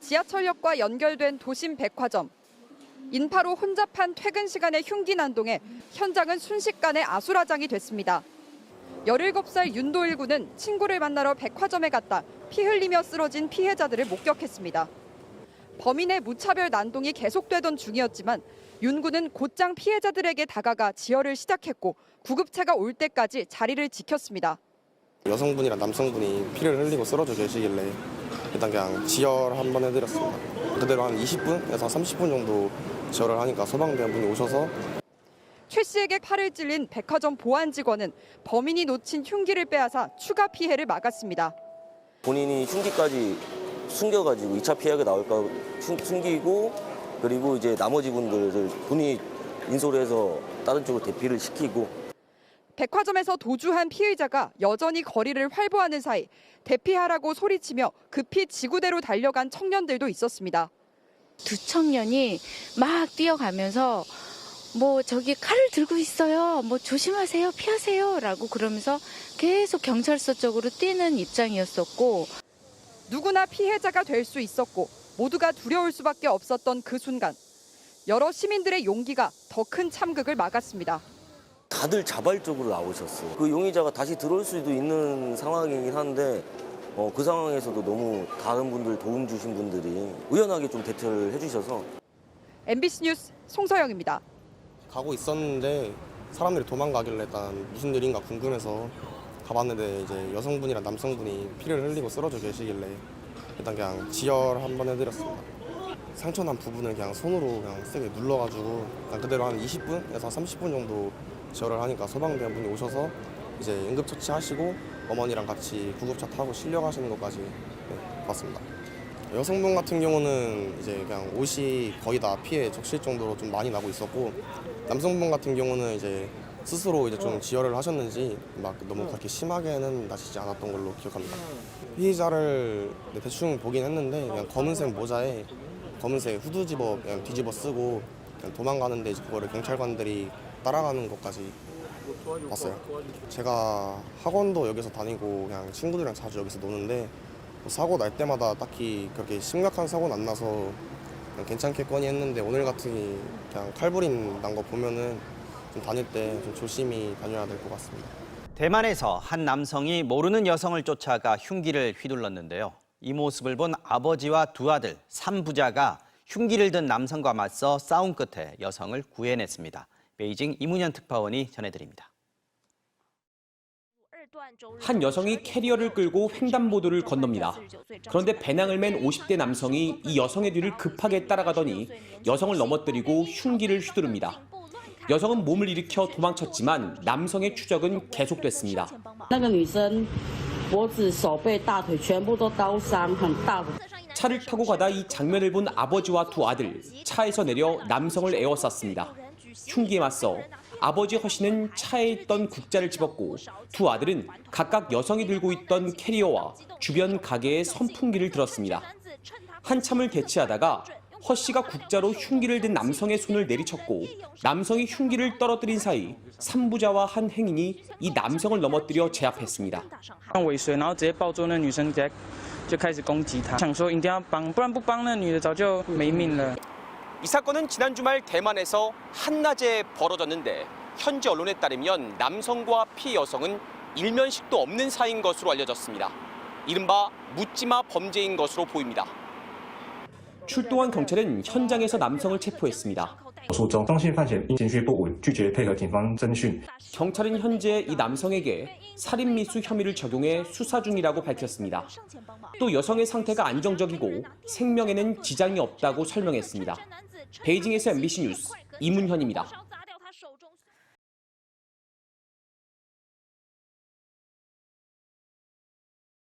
지하철역과 연결된 도심 백화점. 인파로 혼잡한 퇴근 시간의 흉기 난동에 현장은 순식간에 아수라장이 됐습니다. 17살 윤도일 군은 친구를 만나러 백화점에 갔다 피 흘리며 쓰러진 피해자들을 목격했습니다. 범인의 무차별 난동이 계속되던 중이었지만 윤 군은 곧장 피해자들에게 다가가 지혈을 시작했고 구급차가 올 때까지 자리를 지켰습니다. 여성분이랑 남성분이 피를 흘리고 쓰러져 계시길래 일단 그냥 지혈 한번 해드렸습니다. 그대로 한 20분에서 30분 정도 지혈을 하니까 소방대원분이 오셔서 최 씨에게 팔을 찔린 백화점 보안 직원은 범인이 놓친 흉기를 빼앗아 추가 피해를 막았습니다. 본인이 흉기까지 숨겨가지고 2차 피해가 나올까 숨기고 그리고 이제 나머지 분들을 본인이 인솔을 해서 다른 쪽으로 대피를 시키고 백화점에서 도주한 피의자가 여전히 거리를 활보하는 사이 대피하라고 소리치며 급히 지구대로 달려간 청년들도 있었습니다. 두 청년이 막 뛰어가면서 뭐 저기 칼을 들고 있어요. 뭐 조심하세요. 피하세요. 라고 그러면서 계속 경찰서 쪽으로 뛰는 입장이었었고 누구나 피해자가 될 수 있었고 모두가 두려울 수밖에 없었던 그 순간 여러 시민들의 용기가 더 큰 참극을 막았습니다. 다들 자발적으로 나오셨어요. 그 용의자가 다시 들어올 수도 있는 상황이긴 한데 그 상황에서도 너무 다른 분들 도움 주신 분들이 의연하게 좀 대처를 해주셔서 MBC 뉴스 송서영입니다. 가고 있었는데 사람들이 도망가길래 일단 무슨 일인가 궁금해서 가봤는데 이제 여성분이랑 남성분이 피를 흘리고 쓰러져 계시길래 일단 그냥 지혈 한번 해드렸습니다. 상처난 부분을 그냥 손으로 그냥 세게 눌러가지고 그냥 그대로 한 20분에서 30분 정도 지혈을 하니까 소방대원분이 오셔서 이제 응급처치하시고 어머니랑 같이 구급차 타고 실려가시는 것까지 봤습니다. 여성분 같은 경우는 이제 그냥 옷이 거의 다 피에 적실 정도로 좀 많이 나고 있었고 남성분 같은 경우는 이제 스스로 이제 좀 지혈을 하셨는지 막 너무 그렇게 심하게는 나시지 않았던 걸로 기억합니다. 피의자를 대충 보긴 했는데 그냥 검은색 모자에 검은색 후드 그냥 뒤집어 쓰고 그냥 도망가는데 이제 그거를 경찰관들이 따라가는 것까지 봤어요. 제가 학원도 여기서 다니고 그냥 친구들이랑 자주 여기서 노는데 사고 날 때마다 딱히 그렇게 심각한 사고는 안 나서 그냥 괜찮겠거니 했는데 오늘 같은 그냥 칼부림 난 거 보면은 좀 다닐 때 좀 조심히 다녀야 될 것 같습니다. 대만에서 한 남성이 모르는 여성을 쫓아가 흉기를 휘둘렀는데요. 이 모습을 본 아버지와 두 아들, 3부자가 흉기를 든 남성과 맞서 싸운 끝에 여성을 구해냈습니다. 베이징 이문현 특파원이 전해드립니다. 한 여성이 캐리어를 끌고 횡단보도를 건넙니다. 그런데 배낭을 맨 50대 남성이 이 여성의 뒤를 급하게 따라가더니 여성을 넘어뜨리고 흉기를 휘두릅니다. 여성은 몸을 일으켜 도망쳤지만 남성의 추적은 계속됐습니다. 차를 타고 가다 이 장면을 본 아버지와 두 아들, 차에서 내려 남성을 에워쌌습니다. 흉기에 맞서 아버지 허씨는 차에 있던 국자를 집었고 두 아들은 각각 여성이 들고 있던 캐리어와 주변 가게에 선풍기를 들었습니다. 한참을 대치하다가 허씨가 국자로 흉기를 든 남성의 손을 내리쳤고 남성이 흉기를 떨어뜨린 사이 3부자와 한 행인이 이 남성을 넘어뜨려 제압했습니다. 이 사건은 지난 주말 대만에서 한낮에 벌어졌는데 현지 언론에 따르면 남성과 피해 여성은 일면식도 없는 사이인 것으로 알려졌습니다. 이른바 묻지마 범죄인 것으로 보입니다. 출동한 경찰은 현장에서 남성을 체포했습니다. 경찰은 현재 이 남성에게 살인미수 혐의를 적용해 수사 중이라고 밝혔습니다. 또 여성의 상태가 안정적이고 생명에는 지장이 없다고 설명했습니다. 베이징에서 MBC 뉴스 이문현입니다.